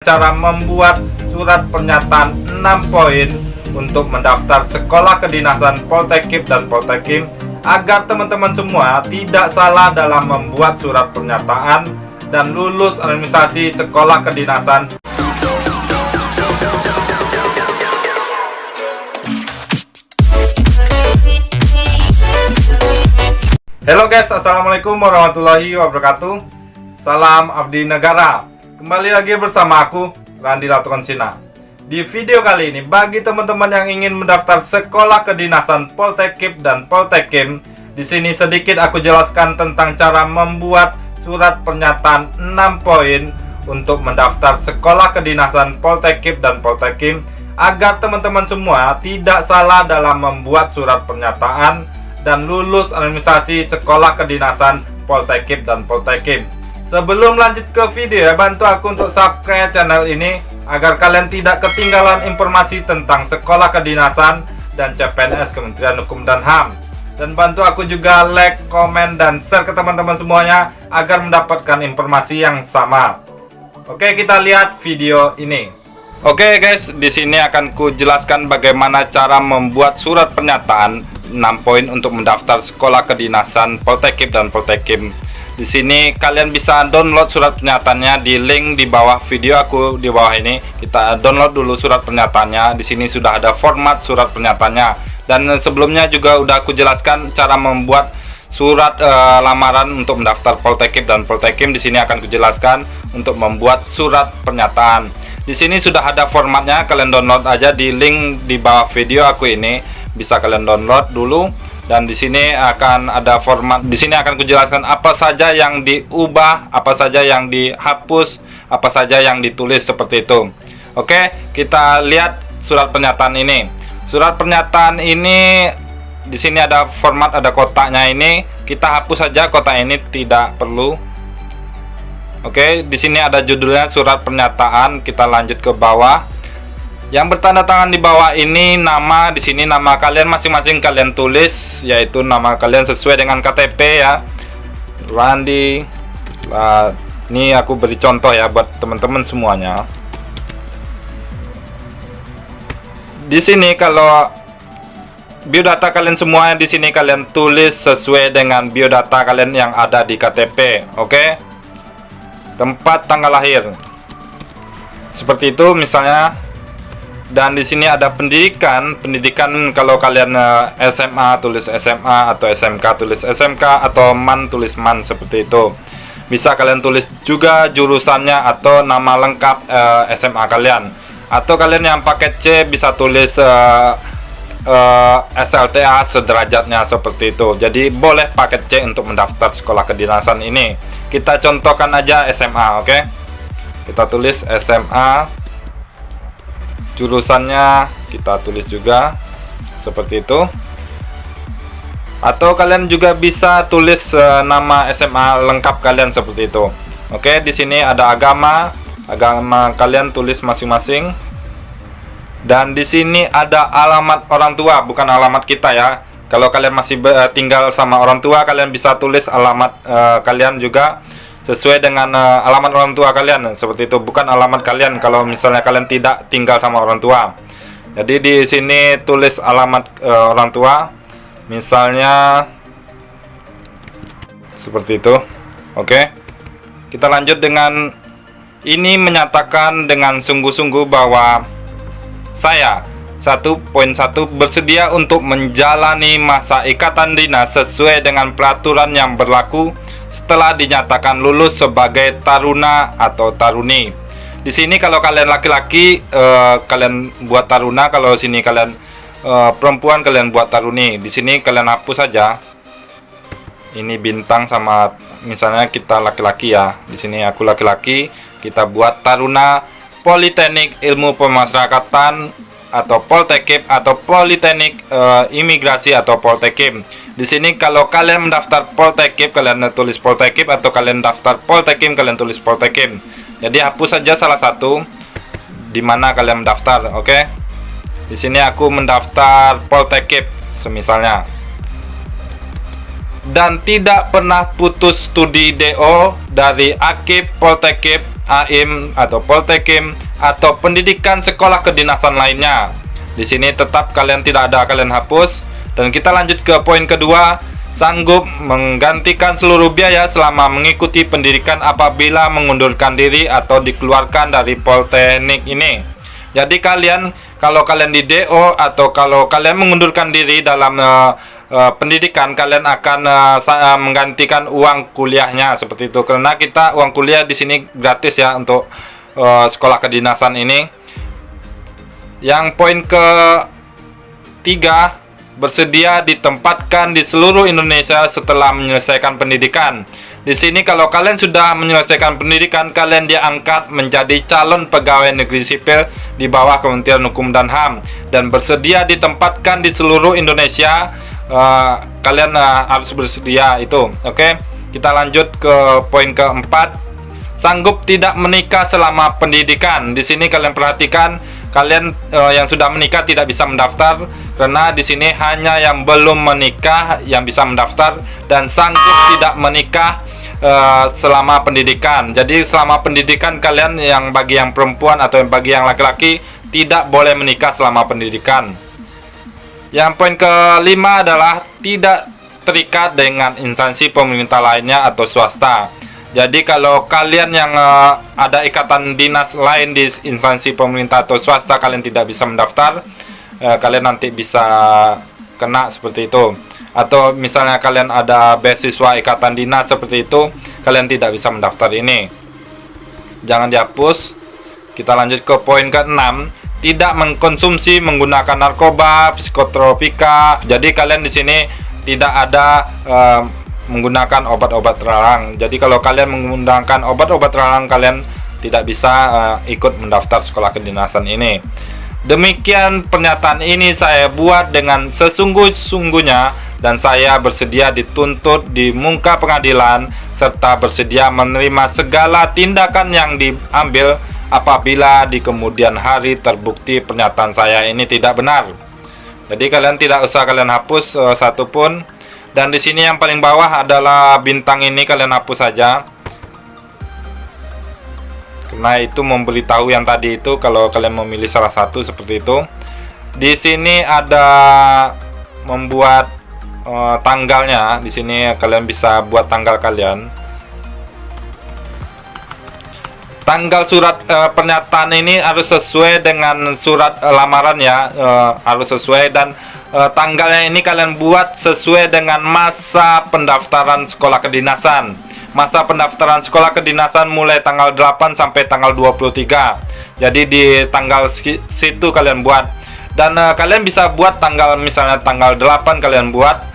cara membuat surat pernyataan 6 poin untuk mendaftar sekolah kedinasan Poltekkip dan Poltekkим, agar teman-teman semua tidak salah dalam membuat surat pernyataan dan lulus administrasi sekolah kedinasan. Halo guys, assalamualaikum warahmatullahi wabarakatuh. Salam abdi negara. Kembali lagi bersama aku, Randi Latukonsina. Di video kali ini, bagi teman-teman yang ingin mendaftar sekolah kedinasan Poltekkip dan Poltekkим, di sini sedikit aku jelaskan tentang cara membuat surat pernyataan 6 poin untuk mendaftar sekolah kedinasan Poltekkip dan Poltekkим, agar teman-teman semua tidak salah dalam membuat surat pernyataan dan lulus administrasi sekolah kedinasan Poltekkip dan Poltekkим. Sebelum lanjut ke video, bantu aku untuk subscribe channel ini agar kalian tidak ketinggalan informasi tentang sekolah kedinasan dan CPNS Kementerian Hukum dan HAM. Dan bantu aku juga like, komen, dan share ke teman-teman semuanya agar mendapatkan informasi yang sama. Oke, kita lihat video ini. Oke guys, di sini akan ku jelaskan bagaimana cara membuat surat pernyataan 6 poin untuk mendaftar sekolah kedinasan Poltekkip dan Poltekkим. Di sini kalian bisa download surat pernyataannya di link di bawah video aku di bawah ini. Kita download dulu surat pernyataannya. Di sini sudah ada format surat pernyataannya. Dan sebelumnya juga udah aku jelaskan cara membuat surat lamaran untuk mendaftar Poltekkip dan Poltekkим. Di sini akan kujelaskan untuk membuat surat pernyataan. Di sini sudah ada formatnya, kalian download aja di link di bawah video aku ini. Bisa kalian download dulu. Dan di sini akan ada format. Di sini akan kujelaskan apa saja yang diubah, apa saja yang dihapus, apa saja yang ditulis seperti itu. Oke, kita lihat surat pernyataan ini. Surat pernyataan ini di sini ada format, ada kotaknya ini. Kita hapus saja kotak ini, tidak perlu. Oke, di sini ada judulnya surat pernyataan. Kita lanjut ke bawah. Yang bertanda tangan di bawah ini nama, di sini nama kalian masing-masing kalian tulis, yaitu nama kalian sesuai dengan KTP ya. Randi. Ini aku beri contoh ya buat teman-teman semuanya. Di sini kalau biodata kalian semua di sini kalian tulis sesuai dengan biodata kalian yang ada di KTP, oke? Tempat tanggal lahir. Seperti itu misalnya. Dan di sini ada pendidikan kalau kalian SMA tulis SMA, atau SMK tulis SMK, atau MAN tulis MAN, seperti itu. Bisa kalian tulis juga jurusannya atau nama lengkap SMA kalian. Atau kalian yang paket C bisa tulis SLTA sederajatnya, seperti itu. Jadi boleh paket C untuk mendaftar sekolah kedinasan ini. Kita contohkan aja SMA, oke? Kita tulis SMA. Jurusannya kita tulis juga seperti itu. Atau kalian juga bisa tulis nama SMA lengkap kalian seperti itu. Oke, di sini ada agama kalian tulis masing-masing. Dan di sini ada alamat orang tua, bukan alamat kita ya. Kalau kalian masih tinggal sama orang tua, kalian bisa tulis alamat kalian juga sesuai dengan alamat orang tua kalian, seperti itu, bukan alamat kalian kalau misalnya kalian tidak tinggal sama orang tua. Jadi di sini tulis alamat orang tua, misalnya seperti itu. Oke, kita lanjut dengan ini, menyatakan dengan sungguh-sungguh bahwa saya 1.1 bersedia untuk menjalani masa ikatan dinas sesuai dengan peraturan yang berlaku setelah dinyatakan lulus sebagai taruna atau taruni. Di sini kalau kalian laki-laki kalian buat taruna, kalau sini kalian perempuan kalian buat taruni. Di sini kalian hapus saja. Ini bintang sama misalnya kita laki-laki ya. Di sini aku laki-laki, kita buat taruna Politeknik Ilmu Pemasyarakatan atau Poltekkip atau Politeknik Imigrasi atau Poltekkим. Di sini kalau kalian mendaftar Poltekkip kalian tulis Poltekkip, atau kalian daftar Poltekkим kalian tulis Poltekkим. Jadi hapus saja salah satu di mana kalian mendaftar, oke? Di sini aku mendaftar Poltekkip semisalnya. Dan tidak pernah putus studi DO dari Akip Poltekkip AIM atau Poltekim atau pendidikan sekolah kedinasan lainnya. Di sini tetap kalian tidak ada, kalian hapus. Dan kita lanjut ke poin kedua, sanggup menggantikan seluruh biaya selama mengikuti pendidikan apabila mengundurkan diri atau dikeluarkan dari Politeknik ini. Jadi kalau kalian di DO atau kalau kalian mengundurkan diri dalam pendidikan, kalian akan menggantikan uang kuliahnya seperti itu. Karena kita uang kuliah di sini gratis ya untuk sekolah kedinasan ini. Yang poin ketiga, bersedia ditempatkan di seluruh Indonesia setelah menyelesaikan pendidikan. Di sini kalau kalian sudah menyelesaikan pendidikan, kalian diangkat menjadi calon pegawai negeri sipil di bawah Kementerian Hukum dan HAM dan bersedia ditempatkan di seluruh Indonesia. Kalian harus bersedia itu. Oke, kita lanjut ke poin keempat, sanggup tidak menikah selama pendidikan. Di sini kalian perhatikan, kalian yang sudah menikah tidak bisa mendaftar karena di sini hanya yang belum menikah yang bisa mendaftar dan sanggup tidak menikah selama pendidikan. Jadi selama pendidikan kalian, yang bagi yang perempuan atau bagi yang laki-laki, tidak boleh menikah selama pendidikan. Yang poin kelima adalah tidak terikat dengan instansi pemerintah lainnya atau swasta. Jadi kalau kalian yang ada ikatan dinas lain di instansi pemerintah atau swasta, kalian tidak bisa mendaftar. Kalian nanti bisa kena seperti itu. Atau misalnya kalian ada beasiswa ikatan dinas seperti itu, kalian tidak bisa mendaftar ini. Jangan dihapus. Kita lanjut ke poin ke-6, tidak mengkonsumsi menggunakan narkoba, psikotropika. Jadi kalian di sini tidak ada menggunakan obat-obat terlarang. Jadi kalau kalian menggunakan obat-obat terlarang, kalian tidak bisa ikut mendaftar sekolah kedinasan ini. Demikian pernyataan ini saya buat dengan sesungguh-sungguhnya dan saya bersedia dituntut di muka pengadilan serta bersedia menerima segala tindakan yang diambil apabila di kemudian hari terbukti pernyataan saya ini tidak benar. Jadi kalian tidak usah kalian hapus satupun. Dan di sini yang paling bawah adalah bintang ini, kalian hapus saja. Karena itu memberitahu yang tadi itu kalau kalian memilih salah satu seperti itu. Di sini ada membuat tanggalnya. Di sini kalian bisa buat tanggal kalian. Tanggal surat pernyataan ini harus sesuai dengan surat lamaran ya, harus sesuai, dan tanggalnya ini kalian buat sesuai dengan masa pendaftaran sekolah kedinasan. Masa pendaftaran sekolah kedinasan mulai tanggal 8 sampai tanggal 23. Jadi di tanggal situ kalian buat. Dan kalian bisa buat tanggal, misalnya tanggal 8 kalian buat,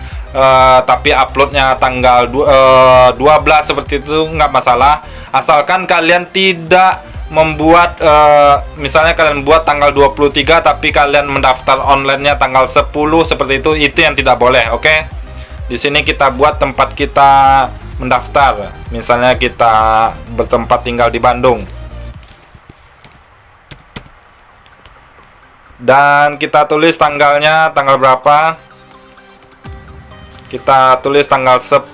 tapi uploadnya tanggal 12 seperti itu nggak masalah. Asalkan kalian tidak membuat misalnya kalian buat tanggal 23 tapi kalian mendaftar online-nya tanggal 10 seperti itu yang tidak boleh. Oke. Di sini kita buat tempat kita mendaftar. Misalnya kita bertempat tinggal di Bandung. Dan kita tulis tanggalnya tanggal berapa? Kita tulis tanggal 10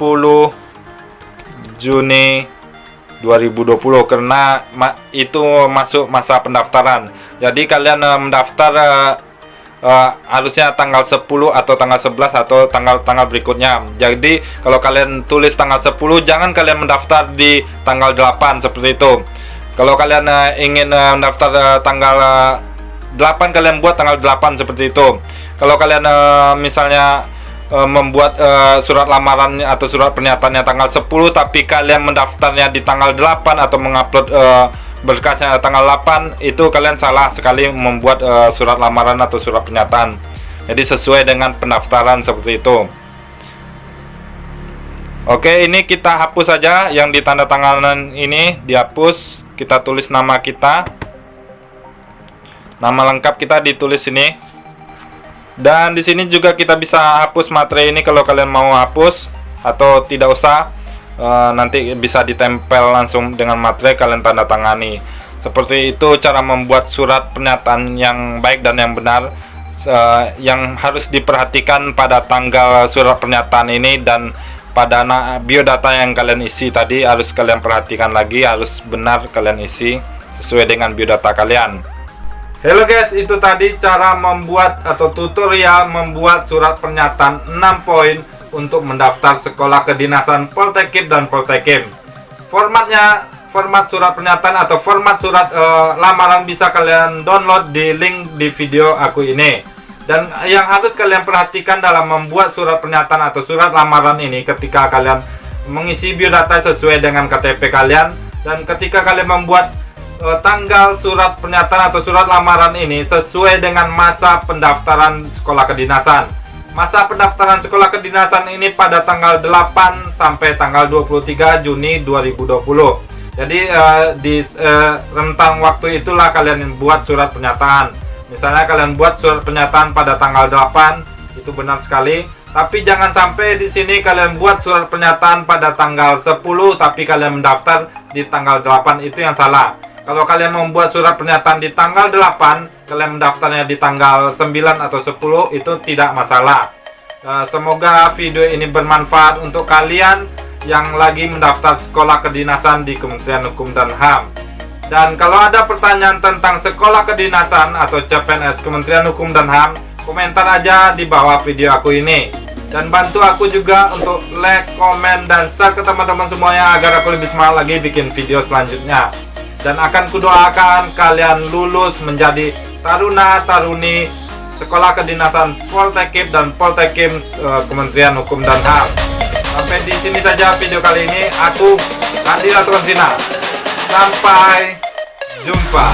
Juni 2020 karena itu masuk masa pendaftaran. Jadi kalian mendaftar harusnya tanggal 10 atau tanggal 11 atau tanggal berikutnya. Jadi kalau kalian tulis tanggal 10, jangan kalian mendaftar di tanggal 8 seperti itu. Kalau kalian ingin mendaftar tanggal 8, kalian buat tanggal 8 seperti itu. Kalau kalian misalnya membuat surat lamaran atau surat pernyataannya tanggal 10 tapi kalian mendaftarnya di tanggal 8 atau mengupload berkasnya tanggal 8, itu kalian salah sekali membuat surat lamaran atau surat pernyataan. Jadi sesuai dengan pendaftaran seperti itu. Oke, ini kita hapus saja yang di tanda tanganan ini, dihapus. Kita tulis nama kita, nama lengkap kita ditulis ini. Dan di sini juga kita bisa hapus materi ini kalau kalian mau hapus, atau tidak usah, nanti bisa ditempel langsung dengan materi, kalian tanda tangani. Seperti itu cara membuat surat pernyataan yang baik dan yang benar. Yang harus diperhatikan pada tanggal surat pernyataan ini dan pada biodata yang kalian isi tadi harus kalian perhatikan lagi, harus benar kalian isi sesuai dengan biodata kalian. Halo guys, itu tadi cara membuat atau tutorial membuat surat pernyataan 6 poin untuk mendaftar sekolah kedinasan Poltekkip dan Poltekkip. Format surat pernyataan atau format surat lamaran bisa kalian download di link di video aku ini. Dan yang harus kalian perhatikan dalam membuat surat pernyataan atau surat lamaran ini, ketika kalian mengisi biodata sesuai dengan KTP kalian, dan ketika kalian membuat tanggal surat pernyataan atau surat lamaran ini sesuai dengan masa pendaftaran sekolah kedinasan. Masa pendaftaran sekolah kedinasan ini pada tanggal 8 sampai tanggal 23 Juni 2020. Jadi di rentang waktu itulah kalian buat surat pernyataan. Misalnya kalian buat surat pernyataan pada tanggal 8, itu benar sekali. Tapi jangan sampai di sini kalian buat surat pernyataan pada tanggal 10 tapi kalian mendaftar di tanggal 8, itu yang salah. Kalau kalian membuat surat pernyataan di tanggal 8, kalian mendaftarnya di tanggal 9 atau 10, itu tidak masalah. Semoga video ini bermanfaat untuk kalian yang lagi mendaftar sekolah kedinasan di Kementerian Hukum dan HAM. Dan kalau ada pertanyaan tentang sekolah kedinasan atau CPNS Kementerian Hukum dan HAM, komentar aja di bawah video aku ini. Dan bantu aku juga untuk like, komen, dan share ke teman-teman semuanya agar aku lebih semangat lagi bikin video selanjutnya. Dan akan kudoakan kalian lulus menjadi taruna-taruni sekolah kedinasan Poltekkip dan Poltekkip Kementerian Hukum dan HAM. Sampai di sini saja video kali ini. Aku Randi Latukonsina. Sampai jumpa.